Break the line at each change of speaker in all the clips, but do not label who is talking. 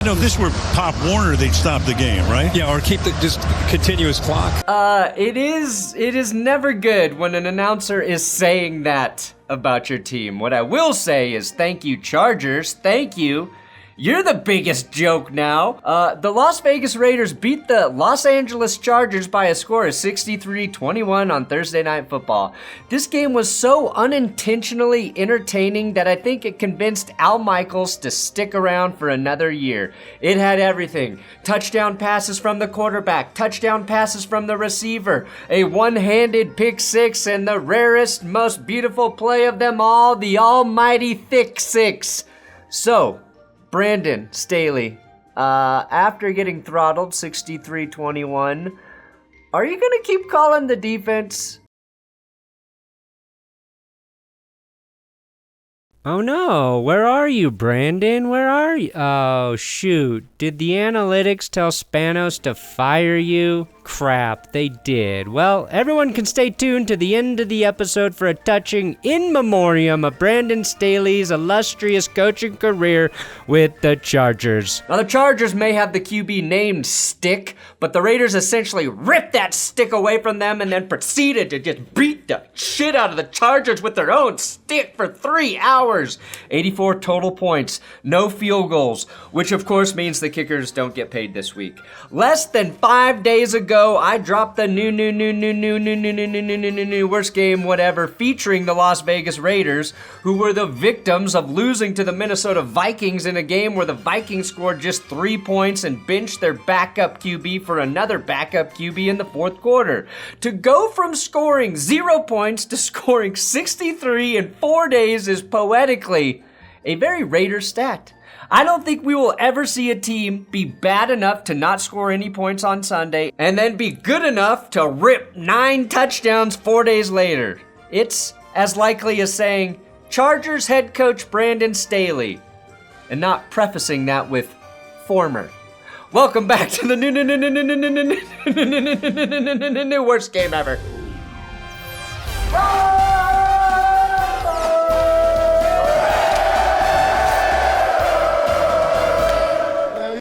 No, if this were Pop Warner, they'd stop the game, right?
Yeah, or keep the just continuous clock.
It is never good when an announcer is saying that about your team. What I will say is thank you, Chargers. Thank you. You're the biggest joke now. The Las Vegas Raiders beat the Los Angeles Chargers by a score of 63-21 on Thursday Night Football. This game was so unintentionally entertaining that I think it convinced Al Michaels to stick around for another year. It had everything. Touchdown passes from the quarterback, touchdown passes from the receiver, a one-handed pick six, and the rarest, most beautiful play of them all, the almighty thick six. So, Brandon Staley, after getting throttled 63-21, are you going to keep calling the defense?
Oh no, where are you, Brandon? Where are you? Oh shoot, did the analytics tell Spanos to fire you? Crap, they did. Well, everyone can stay tuned to the end of the episode for a touching in memoriam of Brandon Staley's illustrious coaching career with the Chargers.
Now, the Chargers may have the QB named Stick, but the Raiders essentially ripped that stick away from them and then proceeded to just beat the shit out of the Chargers with their own stick for 3 hours. 84 total points, no field goals, which of course means the kickers don't get paid this week. Less than 5 days ago, I dropped the new worst game whatever featuring the Las Vegas Raiders, who were the victims of losing to the Minnesota Vikings in a game where the Vikings scored just 3 points and benched their backup QB for another backup QB in the fourth quarter. To go from scoring 0 points to scoring 63 in 4 days is poetically a very Raiders stat. I don't think we will ever see a team be bad enough to not score any points on Sunday and then be good enough to rip 9 touchdowns 4 days later. It's as likely as saying, Chargers head coach Brandon Staley, and not prefacing that with former. Welcome back to the new worst game ever.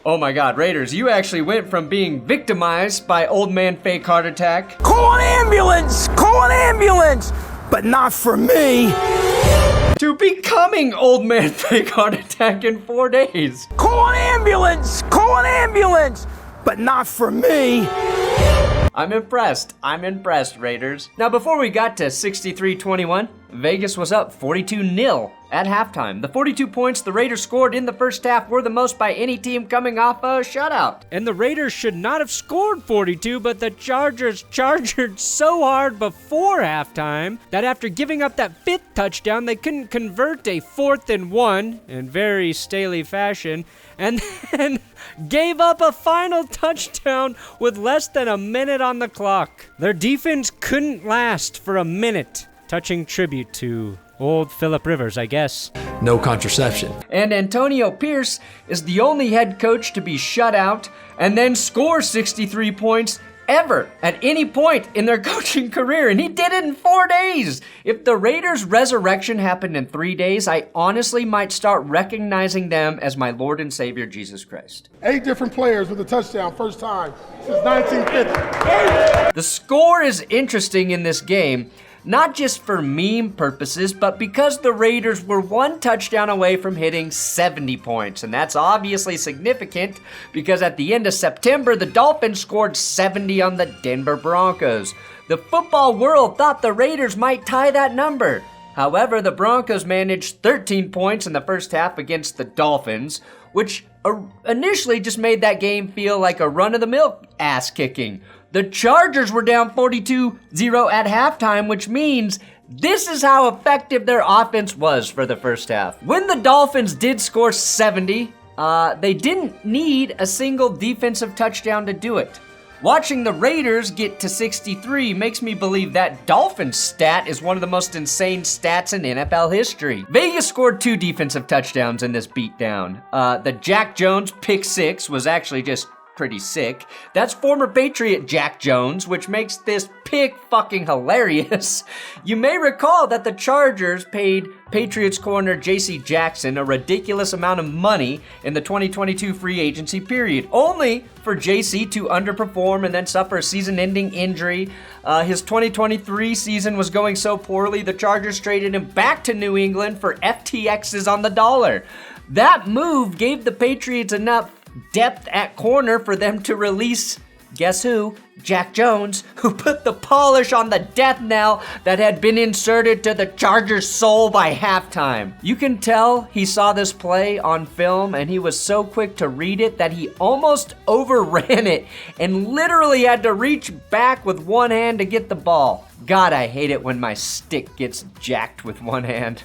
Oh my God, Raiders, you actually went from being victimized by old man fake heart attack.
Call an ambulance! Call an ambulance! But not for me!
To becoming old man fake heart attack in 4 days.
Call an ambulance! Call an ambulance! But not for me!
I'm impressed, Raiders. Now, before we got to 63-21, Vegas was up 42-0 at halftime. The 42 points the Raiders scored in the first half were the most by any team coming off a shutout.
And the Raiders should not have scored 42, but the Chargers charged so hard before halftime that after giving up that 5th touchdown, they couldn't convert a 4th and 1 in very Staley fashion, and then gave up a final touchdown with less than a minute on the clock. Their defense couldn't last for a minute, touching tribute to old Phillip Rivers, I guess.
No contraception.
And Antonio Pierce is the only head coach to be shut out and then score 63 points ever at any point in their coaching career, and he did it in 4 days. If the Raiders' resurrection happened in 3 days, I honestly might start recognizing them as my Lord and Savior, Jesus Christ.
8 different players with a touchdown, first time since 1950.
The score is interesting in this game, not just for meme purposes, but because the Raiders were 1 touchdown away from hitting 70 points. And that's obviously significant because at the end of September, the Dolphins scored 70 on the Denver Broncos. The football world thought the Raiders might tie that number. However, the Broncos managed 13 points in the first half against the Dolphins, which initially just made that game feel like a run-of-the-mill ass-kicking. The Chargers were down 42-0 at halftime, which means this is how effective their offense was for the first half. When the Dolphins did score 70, they didn't need a single defensive touchdown to do it. Watching the Raiders get to 63 makes me believe that Dolphins stat is one of the most insane stats in NFL history. Vegas scored 2 defensive touchdowns in this beatdown. The Jack Jones pick six was actually just pretty sick. That's former Patriot Jack Jones, which makes this pick fucking hilarious. You may recall that the Chargers paid Patriots corner J.C. Jackson a ridiculous amount of money in the 2022 free agency period, only for J.C. to underperform and then suffer a season-ending injury. His 2023 season was going so poorly, the Chargers traded him back to New England for FTXs on the dollar. That move gave the Patriots enough depth at corner for them to release, guess who? Jack Jones, who put the polish on the death knell that had been inserted to the Chargers' soul by halftime. You can tell he saw this play on film and he was so quick to read it that he almost overran it and literally had to reach back with one hand to get the ball. God, I hate it when my stick gets jacked with one hand.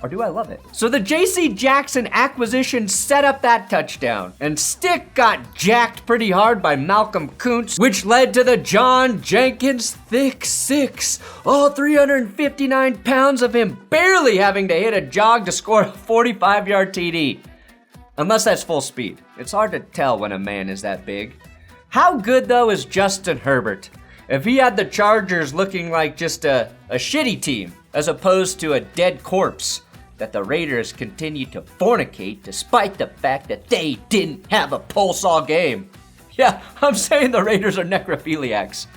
Or do I love it? So the J.C. Jackson acquisition set up that touchdown, and Stick got jacked pretty hard by Malcolm Kuntz, which led to the John Jenkins Thick Six. All 359 pounds of him barely having to hit a jog to score a 45-yard TD. Unless that's full speed. It's hard to tell when a man is that big. How good, though, is Justin Herbert? If he had the Chargers looking like just a shitty team, as opposed to a dead corpse that the Raiders continued to fornicate despite the fact that they didn't have a pulse all game. Yeah, I'm saying the Raiders are necrophiliacs,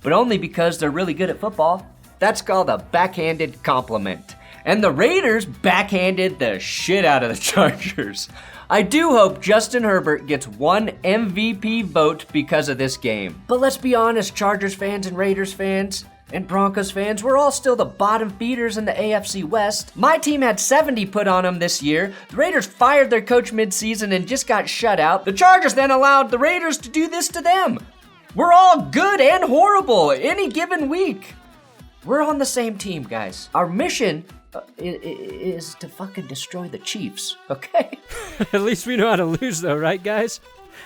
but only because they're really good at football. That's called a backhanded compliment. And the Raiders backhanded the shit out of the Chargers. I do hope Justin Herbert gets one MVP vote because of this game. But let's be honest, Chargers fans and Raiders fans, and Broncos fans, we're all still the bottom feeders in the AFC West. My team had 70 put on them this year. The Raiders fired their coach midseason and just got shut out. The Chargers then allowed the Raiders to do this to them. We're all good and horrible any given week. We're on the same team, guys. Our mission is to fucking destroy the Chiefs, okay?
At least we know how to lose, though, right, guys?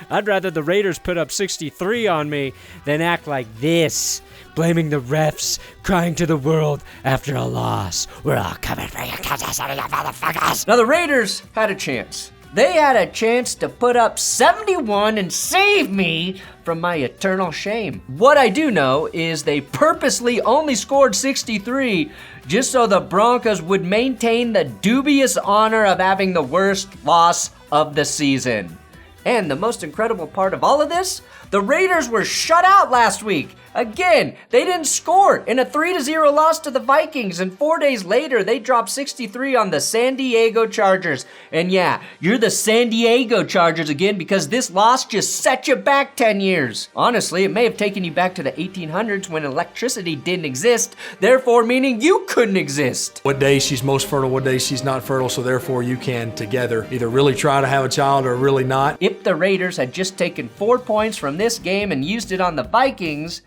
I'd rather the Raiders put up 63 on me than act like this, blaming the refs, crying to the world after a loss. We're all coming for you, motherfuckers.
Now, the Raiders had a chance. They had a chance to put up 71 and save me from my eternal shame. What I do know is they purposely only scored 63 just so the Broncos would maintain the dubious honor of having the worst loss of the season. And the most incredible part of all of this, the Raiders were shut out last week. Again, they didn't score in a 3-0 loss to the Vikings, and 4 days later, they dropped 63 on the San Diego Chargers. And yeah, you're the San Diego Chargers again because this loss just set you back 10 years. Honestly, it may have taken you back to the 1800s when electricity didn't exist, therefore meaning you couldn't exist.
What days she's most fertile, what days she's not fertile, so therefore you can together either really try to have a child or really not.
If the Raiders had just taken 4 points from this game and used it on the Vikings,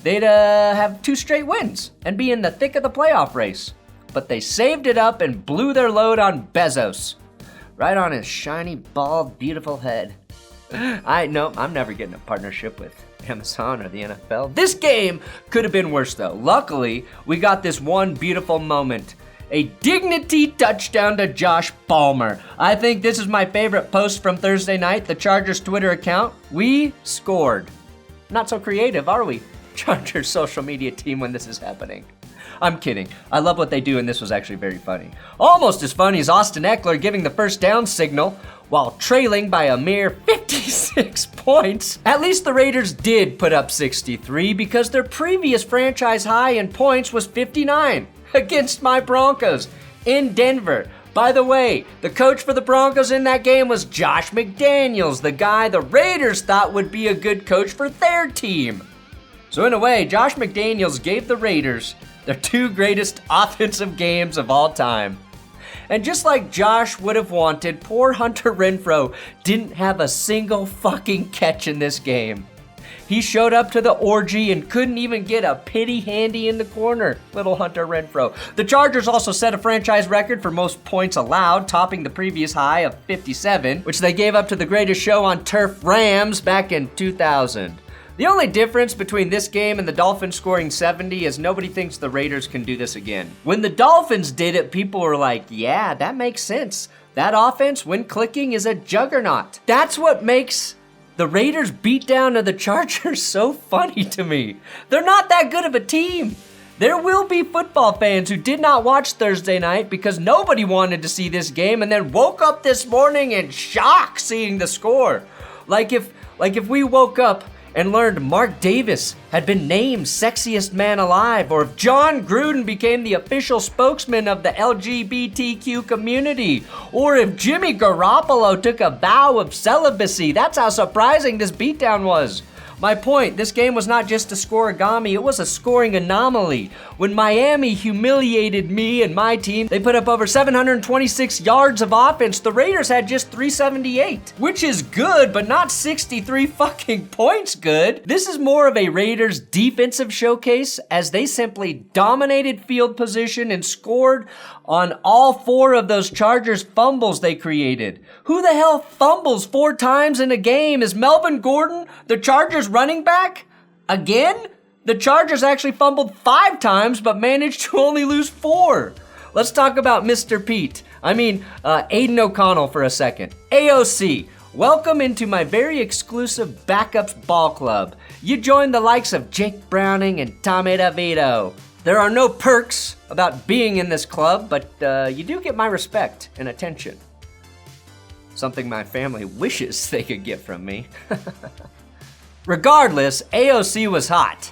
they'd have 2 straight wins and be in the thick of the playoff race. But they saved it up and blew their load on Bezos. Right on his shiny, bald, beautiful head. I'm never getting a partnership with Amazon or the NFL. This game could have been worse though. Luckily, we got this one beautiful moment. A dignity touchdown to Josh Palmer. I think this is my favorite post from Thursday night, the Chargers Twitter account. We scored. Not so creative, are we? Chargers social media team when this is happening. I'm kidding. I love what they do, and this was actually very funny. Almost as funny as Austin Eckler giving the first down signal while trailing by a mere 56 points. At least the Raiders did put up 63 because their previous franchise high in points was 59 against my Broncos in Denver. By the way, the coach for the Broncos in that game was Josh McDaniels, the guy the Raiders thought would be a good coach for their team. So in a way, Josh McDaniels gave the Raiders their 2 greatest offensive games of all time. And just like Josh would have wanted, poor Hunter Renfrow didn't have a single fucking catch in this game. He showed up to the orgy and couldn't even get a pity handy in the corner, little Hunter Renfrow. The Chargers also set a franchise record for most points allowed, topping the previous high of 57, which they gave up to the greatest show on turf Rams back in 2000. The only difference between this game and the Dolphins scoring 70 is nobody thinks the Raiders can do this again. When the Dolphins did it, people were like, yeah, that makes sense. That offense, when clicking, is a juggernaut. That's what makes The Raiders beat down of the Chargers so funny to me. They're not that good of a team. There will be football fans who did not watch Thursday night because nobody wanted to see this game and then woke up this morning in shock seeing the score. Like if we woke up and learned Mark Davis had been named sexiest man alive, or if John Gruden became the official spokesman of the LGBTQ community, or if Jimmy Garoppolo took a vow of celibacy. That's how surprising this beatdown was. My point, this game was not just a scoregami, it was a scoring anomaly. When Miami humiliated me and my team, they put up over 726 yards of offense. The Raiders had just 378, which is good, but not 63 fucking points good. This is more of a Raiders defensive showcase as they simply dominated field position and scored on all 4 of those Chargers fumbles they created. Who the hell fumbles 4 times in a game? Is Melvin Gordon the Chargers running back? Again? The Chargers actually fumbled 5 times but managed to only lose 4. Let's talk about Mr. Pete. Aiden O'Connell for a second. AOC, welcome into my very exclusive Backups Ball Club. You join the likes of Jake Browning and Tommy DeVito. There are no perks about being in this club, but you do get my respect and attention. Something my family wishes they could get from me. Regardless, AOC was hot.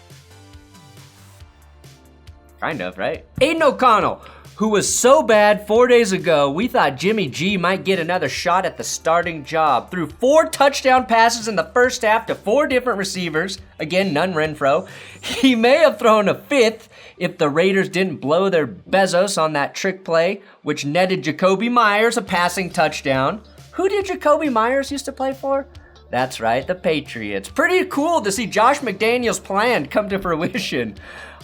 Kind of, right? Aiden O'Connell, who was so bad 4 days ago, we thought Jimmy G might get another shot at the starting job. Threw 4 touchdown passes in the first half to 4 different receivers. Again, none Renfro. He may have thrown a 5th if the Raiders didn't blow their Bezos on that trick play, which netted Jacoby Myers a passing touchdown. Who did Jacoby Myers used to play for? That's right, the Patriots. Pretty cool to see Josh McDaniels' plan come to fruition.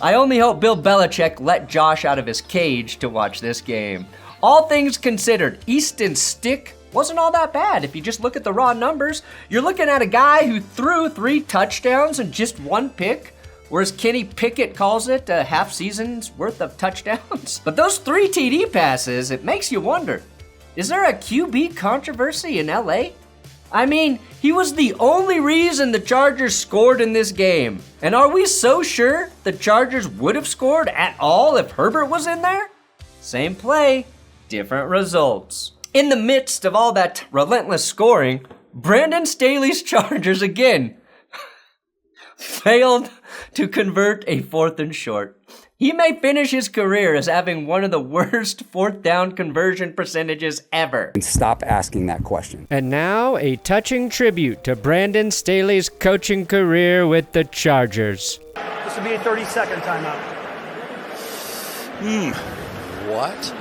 I only hope Bill Belichick let Josh out of his cage to watch this game. All things considered, Easton Stick wasn't all that bad. If you just look at the raw numbers, you're looking at a guy who threw 3 touchdowns and just 1 pick, whereas Kenny Pickett calls it a half season's worth of touchdowns. But those 3 TD passes, it makes you wonder, is there a QB controversy in LA? He was the only reason the Chargers scored in this game. And are we so sure the Chargers would have scored at all if Herbert was in there? Same play, different results. In the midst of all that relentless scoring, Brandon Staley's Chargers again failed to convert a 4th and short. He may finish his career as having one of the worst 4th down conversion percentages ever.
And stop asking that question.
And now, a touching tribute to Brandon Staley's coaching career with the Chargers.
This will be a 30-second timeout.
What?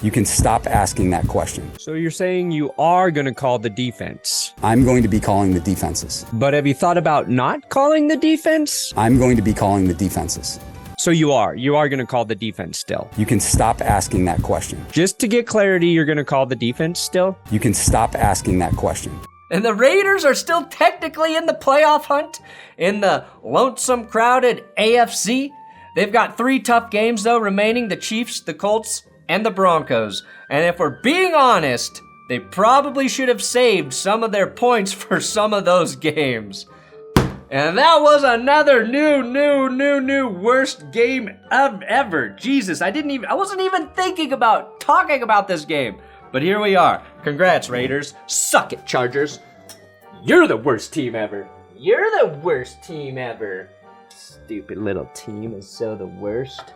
You can stop asking that question.
So you're saying you are going to call the defense?
I'm going to be calling the defenses.
But have you thought about not calling the defense?
I'm going to be calling the defenses.
So you are going to call the defense still?
You can stop asking that question.
Just to get clarity, you're going to call the defense still?
You can stop asking that question.
And the Raiders are still technically in the playoff hunt in the lonesome, crowded AFC. They've got 3 tough games, though, remaining: the Chiefs, the Colts, and the Broncos. And if we're being honest, they probably should have saved some of their points for some of those games. And that was another new worst game ever. Jesus, I wasn't even thinking about talking about this game. But here we are. Congrats, Raiders. Suck it, Chargers. You're the worst team ever. You're the worst team ever. Stupid little team is so the worst.